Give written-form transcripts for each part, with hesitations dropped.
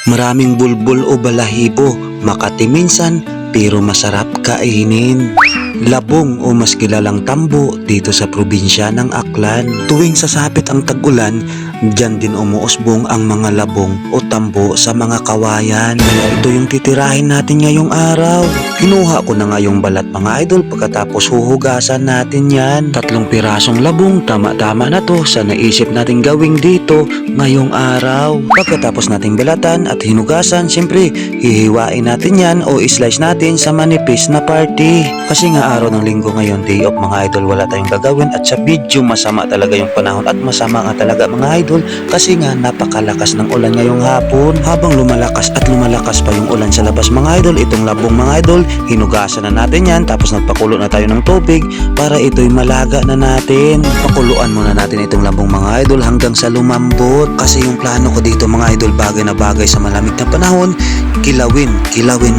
Maraming bulbul o balahibo, makati minsan pero masarap kainin. Labong o mas kilalang tambo dito sa probinsya ng Aklan. Tuwing sasapit ang tag-ulan, dyan din umuusbong ang mga labong o tambo sa mga kawayan. Kaya ito yung titirahin natin ngayong araw. Kinuha ko na nga yung balat mga idol, pagkatapos huhugasan natin yan. 3 pirasong labong, tama-tama na to sa naisip natin gawing dito ngayong araw. Pagkatapos nating balatan at hinugasan, siyempre hihiwain natin yan o slice natin sa manipis na party. Kasi nga araw ng linggo ngayon, day off mga idol, wala tayong gagawin at sa video masama talaga yung panahon at masama nga talaga mga idol kasi nga napakalakas ng ulan ngayong hapon. Habang lumalakas at lumalakas pa yung ulan sa labas mga idol, itong labong mga idol, hinugasan na natin yan tapos nagpakulo na tayo ng tubig para ito'y malaga na natin. Pakuluan muna natin itong labong mga idol hanggang sa lumambot kasi yung plano ko dito mga idol, bagay na bagay sa malamig na panahon, kilawin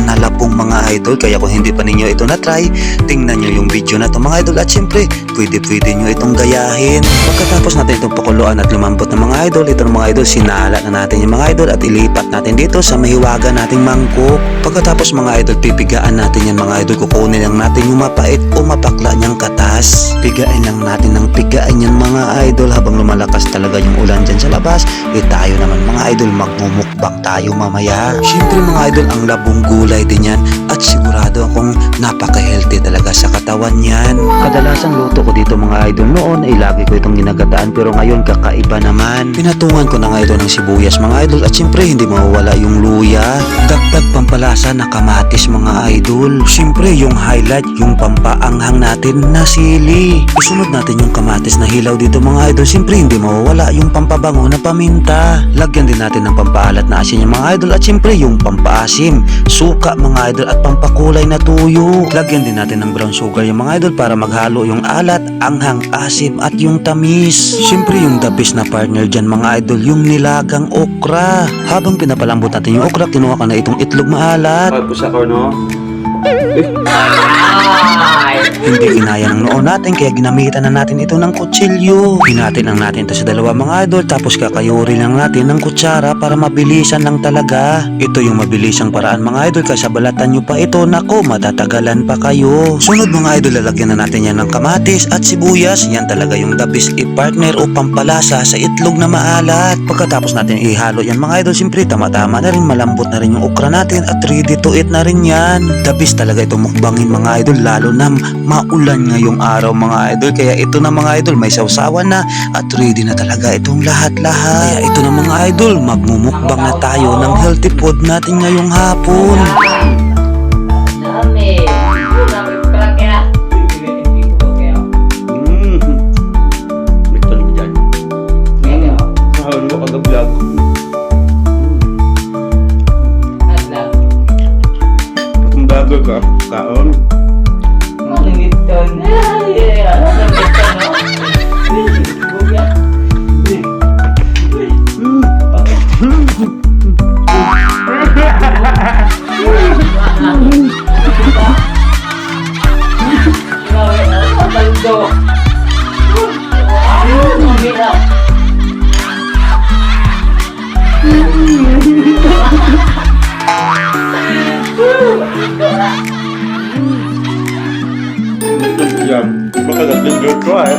na labong mga idol. Kaya kung hindi pa ninyo ito na-try, tingnan nyo yung video na ito mga idol at syempre pwede nyo itong gayahin. Pagkatapos natin itong pakuluan at lumambot ng mga idol, ito ng mga idol, sinala na natin yung mga idol at ilipat natin dito sa mahiwaga nating mangkok. Pagkatapos mga idol, pipigaan natin yan mga idol, kukunin lang natin yung mapait o mapakla niyang katas. Pigain lang natin ng pigain yan mga idol habang lumalakas talaga yung ulan dyan sa labas. Tayo naman mga idol, magmumukbang tayo mamaya. Syempre mga idol, ang labong gulay din yan at sigurado akong napaka-healthy talaga sa katawan yan. Kadalasang luto ko dito mga idol noon ay lagi ko itong ginagataan pero ngayon kakaiba naman. Pinatungan ko na nga ito ng sibuyas mga idol at syempre hindi mawawala yung luya. Dagdag pampalasa na kamatis mga idol. Syempre yung highlight, yung pampaanghang natin na sili. Isunod natin yung kamatis na hilaw dito mga idol. Syempre hindi mawawala yung pampabango na paminta. Lagyan din natin ng pampaalat na asin yung mga idol at syempre yung pampaasim, suka mga idol at pampakulay na tuyo. Lagyan din natin ng brown sugar yung mga idol para maghalo yung alat, anghang, asim at yung tamis. Syempre yung the best na partner dyan mga idol, yung nilagang okra. Habang pinapalambot natin yung okra, kinuha ko na itong itlog maalat. Pagpusa ko, no? Hindi kinaya ng noon natin kaya ginamitan na natin ito ng kutsilyo. Hinatin lang natin ito sa dalawa mga idol tapos kakayuri lang natin ng kutsara para mabilisan lang talaga. Ito yung mabilisang paraan mga idol kasi balatan nyo pa ito, nako matatagalan pa kayo. Sunod mga idol, lalagyan na natin yan ng kamatis at sibuyas. Yan talaga yung the best partner o pampalasa sa itlog na maalat. Pagkatapos natin ihalo yan mga idol, siyempre tama-tama na rin, malambot na rin yung okra natin at ready to eat na rin yan. The best talaga itong mukbangin mga idol lalo na maulan ngayong araw mga idol. Kaya ito na mga idol, may sawsawan na at ready na talaga itong lahat-lahat. Kaya ito na mga idol, magmumukbang na tayo ng healthy food natin ngayong hapon. Dami. Dami pala kaya. May tanong dyan. Kaya. Mahal mo kag-vlog. Adla. Kung bago ka, kaon. Malingiton. Ay, malingiton, no? Buya. Yan. Baka nag-vlog ko eh.